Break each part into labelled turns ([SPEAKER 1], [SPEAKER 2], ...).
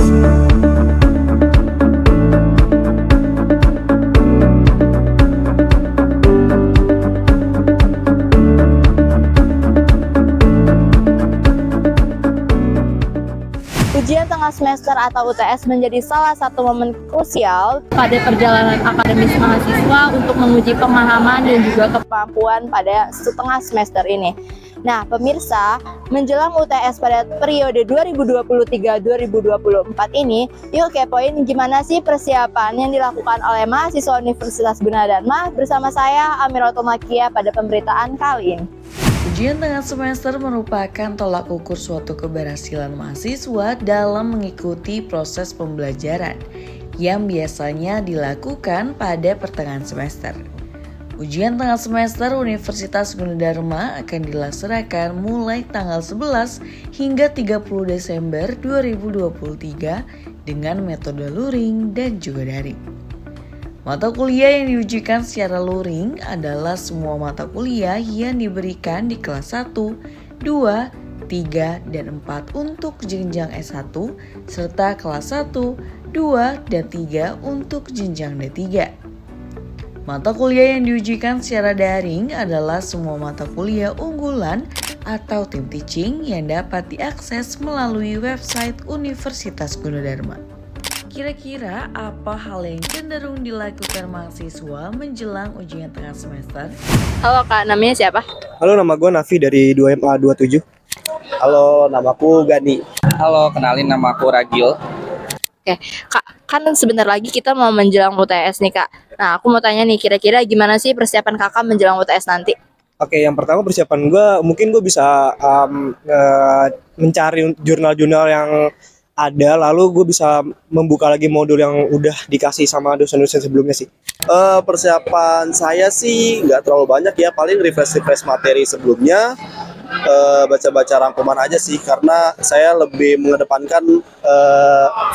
[SPEAKER 1] Ujian tengah semester atau UTS menjadi salah satu momen krusial pada perjalanan akademis mahasiswa untuk menguji pemahaman dan juga kemampuan pada setengah semester ini. Nah, pemirsa, menjelang UTS pada periode 2023-2024 ini, yuk kepoin gimana sih persiapan yang dilakukan oleh mahasiswa Universitas Gunadarma bersama saya Amiratul Makia pada pemberitaan kali ini.
[SPEAKER 2] Ujian tengah semester merupakan tolak ukur suatu keberhasilan mahasiswa dalam mengikuti proses pembelajaran yang biasanya dilakukan pada pertengahan semester. Ujian tengah semester Universitas Gunadarma akan dilaksanakan mulai tanggal 11 hingga 30 Desember 2023 dengan metode luring dan juga daring. Mata kuliah yang diujikan secara luring adalah semua mata kuliah yang diberikan di kelas 1, 2, 3, dan 4 untuk jenjang S1, serta kelas 1, 2, dan 3 untuk jenjang D3. Mata kuliah yang diujikan secara daring adalah semua mata kuliah unggulan atau team teaching yang dapat diakses melalui website Universitas Gunadarma. Kira-kira apa hal yang cenderung dilakukan mahasiswa menjelang ujian tengah semester?
[SPEAKER 1] Halo Kak, namanya siapa?
[SPEAKER 3] Halo, nama gue Nafi dari 2MA27. Halo, namaku Gani.
[SPEAKER 4] Halo, kenalin nama aku Ragil.
[SPEAKER 1] Oke, Kak, kan sebentar lagi kita mau menjelang UTS nih Kak. Nah, aku mau tanya nih, kira-kira gimana sih persiapan Kakak menjelang UTS nanti?
[SPEAKER 3] Oke, yang pertama persiapan mungkin gue bisa mencari jurnal-jurnal yang ada, lalu gue bisa membuka lagi modul yang udah dikasih sama dosen-dosen sebelumnya sih. Persiapan saya sih nggak terlalu banyak ya, paling refresh materi sebelumnya, baca-baca rangkuman aja sih, karena saya lebih mengedepankan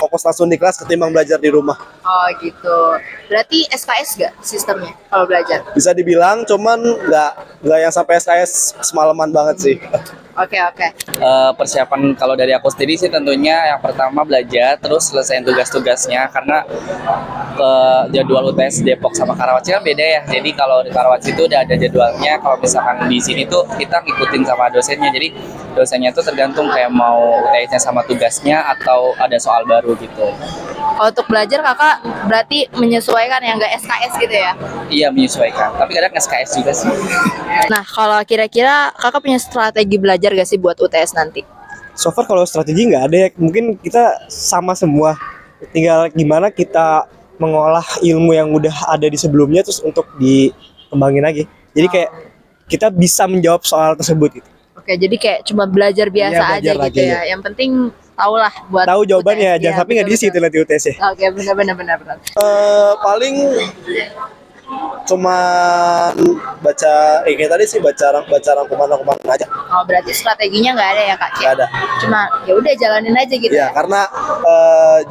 [SPEAKER 3] fokus langsung di kelas ketimbang belajar di rumah.
[SPEAKER 1] Oh gitu, berarti SKS gak sistemnya kalau belajar?
[SPEAKER 3] Bisa dibilang, cuman nggak yang sampai SKS semalaman banget sih.
[SPEAKER 1] Oke.
[SPEAKER 4] Persiapan kalau dari aku sendiri sih tentunya yang pertama belajar, terus selesaiin tugas-tugasnya, karena ke jadwal UTS Depok sama Karawaci kan beda ya. Jadi kalau di Karawaci itu udah ada jadwalnya, kalau misalkan di sini tuh kita ngikutin sama dosennya. Jadi dosennya tuh tergantung kayak mau UTS-nya sama tugasnya atau ada soal baru gitu.
[SPEAKER 1] Kalau untuk belajar Kakak berarti menyesuaikan yang nggak SKS gitu ya?
[SPEAKER 4] Iya, menyesuaikan, tapi kadang SKS juga sih.
[SPEAKER 1] Nah, kalau kira-kira Kakak punya strategi belajar gak sih buat UTS nanti?
[SPEAKER 3] So far kalau strategi nggak ada ya, mungkin kita sama semua. Tinggal gimana kita mengolah ilmu yang udah ada di sebelumnya terus untuk dikembangin lagi. Jadi kayak kita bisa menjawab soal tersebut gitu.
[SPEAKER 1] Oke, jadi kayak cuma belajar biasa
[SPEAKER 3] Iya, belajar
[SPEAKER 1] aja gitu
[SPEAKER 3] lagi,
[SPEAKER 1] ya. Yang penting tahulah buat
[SPEAKER 3] Tahu jawabannya,
[SPEAKER 1] UTS.
[SPEAKER 3] jangan sampai nggak diisi itu nanti UTS ya.
[SPEAKER 1] Oke, benar.
[SPEAKER 3] Paling cuma baca kayak tadi sih, baca rangkuman aja.
[SPEAKER 1] Oh, berarti strateginya nggak ada ya Kak?
[SPEAKER 3] Nggak ada.
[SPEAKER 1] Cuma ya udah jalanin aja gitu.
[SPEAKER 3] Ya, karena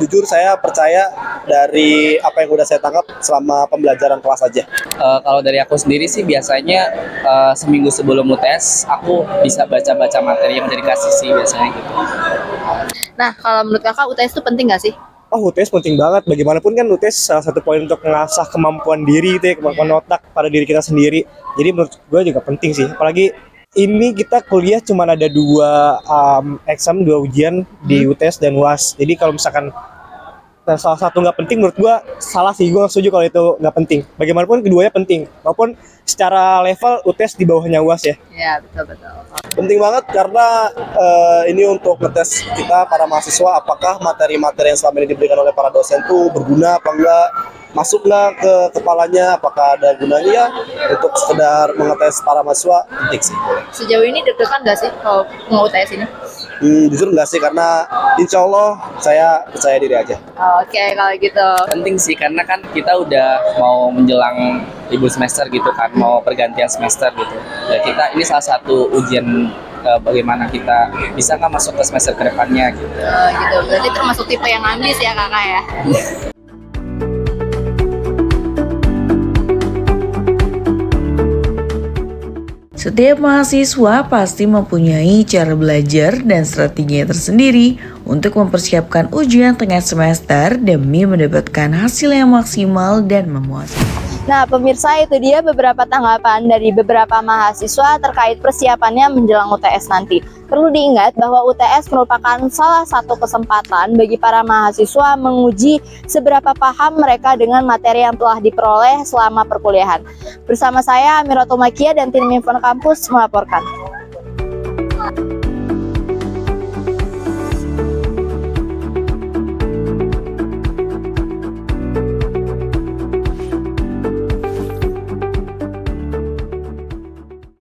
[SPEAKER 3] jujur saya percaya dari apa yang udah saya tangkap selama pembelajaran kelas aja.
[SPEAKER 4] Kalau dari aku sendiri sih biasanya seminggu sebelum UTS aku bisa baca-baca materi yang udah dikasih sih biasanya gitu.
[SPEAKER 1] Nah, kalau menurut Kakak UTS itu penting nggak sih?
[SPEAKER 3] Oh, UTS penting banget. Bagaimanapun kan UTS salah satu poin untuk mengasah kemampuan diri gitu ya, kemampuan otak pada diri kita sendiri. Jadi menurut gue juga penting sih. Apalagi ini kita kuliah cuma ada dua ujian di UTS dan UAS. Jadi kalau misalkan salah satu nggak penting, menurut gue salah sih. Gue nggak setuju kalau itu nggak penting. Bagaimanapun keduanya penting. Maupun secara level UTS di bawahnya UAS ya.
[SPEAKER 1] Ya, betul.
[SPEAKER 3] Penting banget karena ini untuk ngetes kita para mahasiswa apakah materi-materi yang selama ini diberikan oleh para dosen tuh berguna apa enggak, masuk nggak ke kepalanya, apakah ada gunanya ya. Untuk sekedar mengetes para mahasiswa penting sih.
[SPEAKER 1] Sejauh ini deg-degan nggak sih kalau mau UTS ini?
[SPEAKER 3] Jujur enggak sih, karena insya Allah saya percaya diri aja.
[SPEAKER 1] Oke, kalau gitu.
[SPEAKER 4] Penting sih karena kan kita udah mau menjelang libur semester gitu kan, mau pergantian semester gitu. Ya kita ini salah satu ujian bagaimana kita bisa nggak masuk ke semester kedepannya gitu.
[SPEAKER 1] Gitu. Berarti termasuk tipe yang ambis ya Kakak ya?
[SPEAKER 2] Setiap mahasiswa pasti mempunyai cara belajar dan strateginya tersendiri untuk mempersiapkan ujian tengah semester demi mendapatkan hasil yang maksimal dan memuaskan.
[SPEAKER 1] Nah, pemirsa, itu dia beberapa tanggapan dari beberapa mahasiswa terkait persiapannya menjelang UTS nanti. Perlu diingat bahwa UTS merupakan salah satu kesempatan bagi para mahasiswa menguji seberapa paham mereka dengan materi yang telah diperoleh selama perkuliahan. Bersama saya, Amiratul Makia dan tim Info Kampus melaporkan.